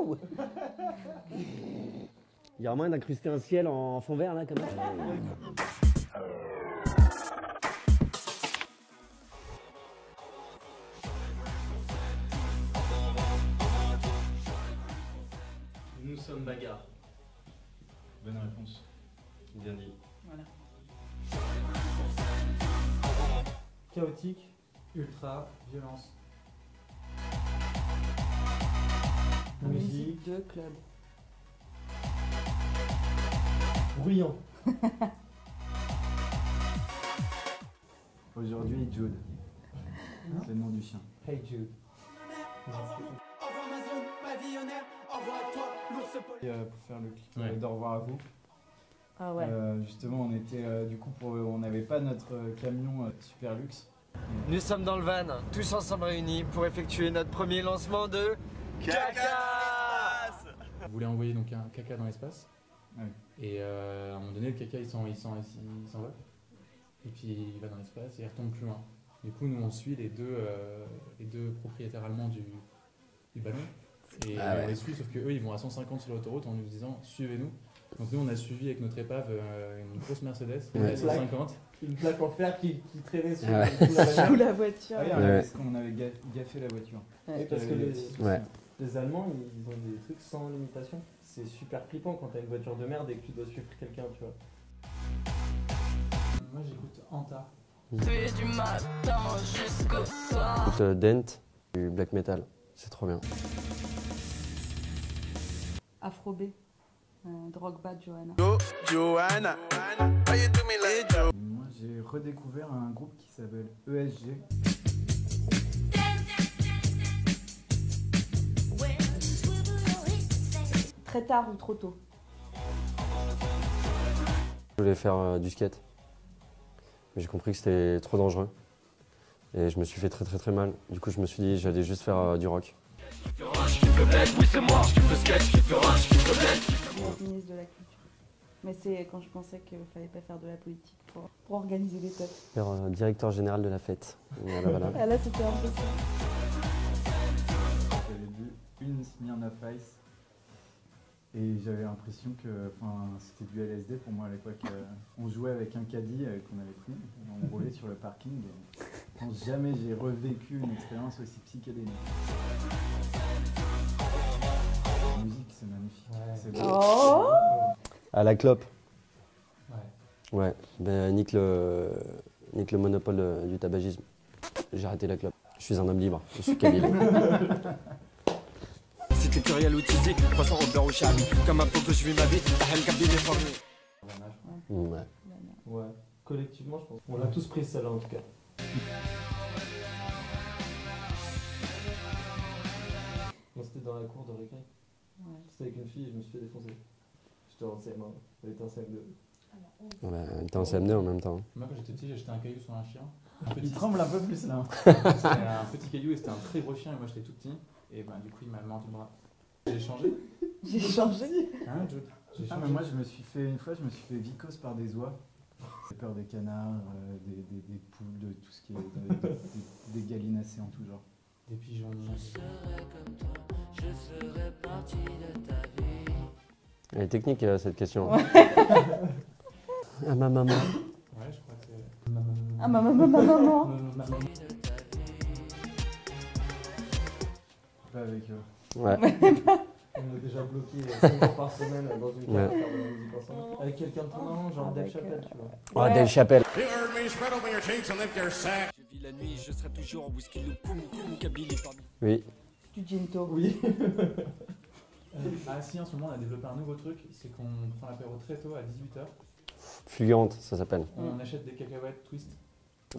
Waouh. Il y a moyen d'incruster un ciel en fond vert là comme ça. Nous sommes bagarre. Bonne réponse. Bien dit. Voilà. Chaotique, ultra, violence. Musique de club. Bruyant. Aujourd'hui, Jude. C'est le nom du chien. Hey Jude. Et, pour faire le clip Ouais. d'au revoir à vous. Ah ouais. Justement, on était du coup on n'avait pas notre camion super luxe. Nous sommes dans le van, tous ensemble réunis pour effectuer notre premier lancement de caca. On voulait envoyer donc un caca dans l'espace. Ouais. Et à un moment donné, le caca il s'envole. Et puis il va dans l'espace et il retombe plus loin. Du coup, nous on suit les deux propriétaires allemands du ballon. Et Ah ouais. on les suit, sauf qu'eux ils vont à 150 sur l'autoroute en nous disant suivez-nous. Donc nous on a suivi avec notre épave une grosse Mercedes Ouais. à 150. Une plaque en fer qui traînait sous, Ah ouais. sous la bagnole. Sous la voiture. Ah oui, Ouais. parce qu'on avait gaffé la voiture. Oui, parce que Ouais. les Allemands, ils ont des trucs sans limitation. C'est super flippant quand t'as une voiture de merde et que tu dois suivre quelqu'un, tu vois. Moi j'écoute Anta. Du matin jusqu'au soir. Écoute, Dent, du black metal. C'est trop bien. Afro B. Drogba, Johanna. Johanna. Moi, j'ai redécouvert un groupe qui s'appelle ESG. Très tard ou trop tôt? Je voulais faire du skate. Mais j'ai compris que c'était trop dangereux. Et je me suis fait très mal. Du coup, je me suis dit j'allais juste faire du rock. La ministre de la Culture. Mais c'est quand je pensais qu'il fallait pas faire de la politique pour organiser les teufs. Faire directeur général de la fête. Voilà. Ah là, c'était un peu ça. J'avais bu une Smirnoff Ice. Et j'avais l'impression que c'était du LSD pour moi à l'époque. On jouait avec un caddie qu'on avait pris, on roulait sur le parking. Et je pense jamais j'ai revécu une expérience aussi psychédélique. La musique, c'est magnifique. Ouais. C'est beau. Oh. À la clope. Ouais. Ouais. Ben, nique le monopole du tabagisme. J'ai arrêté la clope. Je suis un homme libre. Je suis kabyle. C'était curiel autisé, croissant au beurre au charlie. Comme un peu que je vis ma vie, la haine kabyle est formée. Ouais. Ouais. Collectivement, je pense. On l'a tous pris celle-là en tout cas. Moi, c'était dans la cour de récré. Ouais. C'était avec une fille et je me suis fait défoncer. J'étais en CM1. Elle était en CM2. Ouais, t'es en CM2 en même temps. Moi quand j'étais petit, j'ai jeté un caillou sur un chien. Il tremble un peu plus là. C'était un petit caillou et c'était un très gros chien et moi j'étais tout petit. Et ben du coup il m'a mordu le bras. J'ai changé. J'ai changé. Hein, Jude? J'ai Ah, changé. mais moi je me suis fait vicose par des oies. J'ai peur des canards, des poules, de tout ce qui est des gallinacés en tout genre. Des pigeons. Elle est technique cette question. Ah ma maman. Ouais, je crois que c'est. Ah, maman. Pas avec eux. Ouais. On est déjà bloqué 5 jours par semaine dans une cave à faire de la musique ensemble. Avec quelqu'un de ton âge, genre Dave Avec, Chappelle, tu vois. Oh, Ouais. Dave Chappelle. Je vis la nuit, je serai toujours en whisky, le koum koum, kabyle est formée. Oui. Du Ginto. Oui. Ah si, en ce moment on a développé un nouveau truc, c'est qu'on prend l'apéro très tôt à 18h. Fulgurante, ça s'appelle. On achète des cacahuètes twist,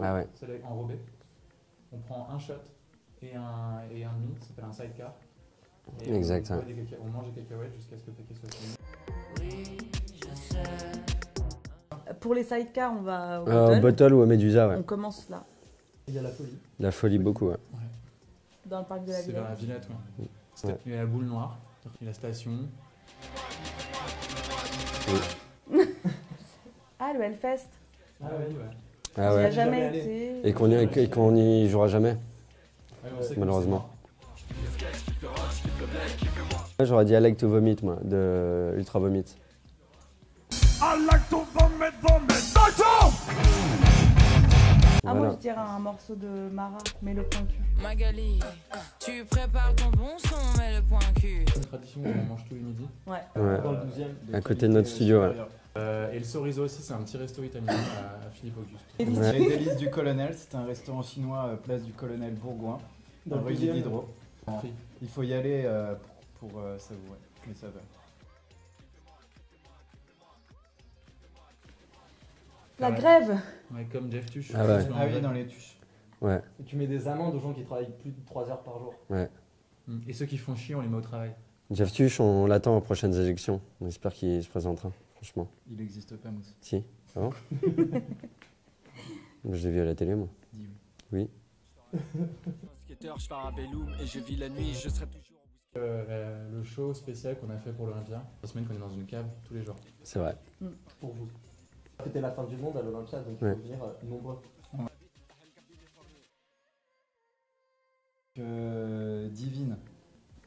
Ah ouais. celles enrobées. On prend un shot et un demi, ça s'appelle un sidecar. Et Exact, on, ouais. on mange des cacahuètes jusqu'à ce que le paquet soit fini. Pour les sidecars, on va au Bottle. Bottle ou à Médusa, ouais. On commence là, Il y a la folie. La folie beaucoup, ouais. dans le parc de la C'est vers la Villette. Villette, ouais. Ouais. Il y a la boule noire, il y a la station. Ah, le Hellfest. Ah oui, ouais. Ah J'y ouais. ai jamais Jamais été. Et qu'on y jouera jamais, Ouais, on sait que malheureusement. c'est mort. Moi, j'aurais dit I like to vomit, moi, de Ultra Vomit. Ah, moi Voilà. je dirais un morceau de Mara, mais le point cul. Magali, tu prépares ton bon son, mais le point cul. C'est une tradition, on mange tous les midis. Ouais. Ouais. Dans le 12e. À côté de notre studio, ouais. Et le Sorizo aussi, c'est un petit resto italien à Philippe Auguste. Ouais. Les délices du Colonel, c'est un restaurant chinois place du Colonel Bourgoin, Dans le rue 12e. Diderot. Free. Il faut y aller pour savourer les saveurs. La grève. Ouais, comme Jeff Tuch. Ah ouais. Ah oui, dans les tuches. Ouais, Et tu mets des amendes aux gens qui travaillent plus de 3 heures par jour. Et ceux qui font chier, on les met au travail. Jeff Tuch, on l'attend aux prochaines élections. On espère qu'il se présentera, franchement. Il n'existe pas, Mousse. Si, ah bon? Je l'ai vu à la télé, moi. Dis oui. Oui. Skater, je pars à Belloum et je vis la nuit, je serai toujours. Le show spécial qu'on a fait pour l'Olympia, la semaine qu'on est dans une cave tous les jours. C'est vrai. Pour vous. C'était la fin du monde à l'Olympia, donc il Ouais. faut venir nombreux. Divine.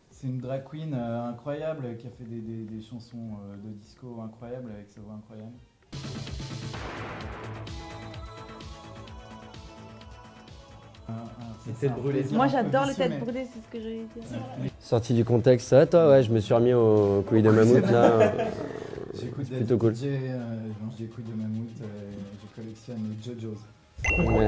C'est une drag queen incroyable qui a fait des chansons de disco incroyables avec sa voix incroyable. Les têtes brûlées. Moi j'adore les têtes brûlées, c'est ce que j'allais dire. Sorti du contexte, ça, toi, ouais, je me suis remis aux couilles de mammouth, là. J'écoute C'est plutôt cool. je mange des couilles de mammouth, je collectionne les JoJo's. Ouais.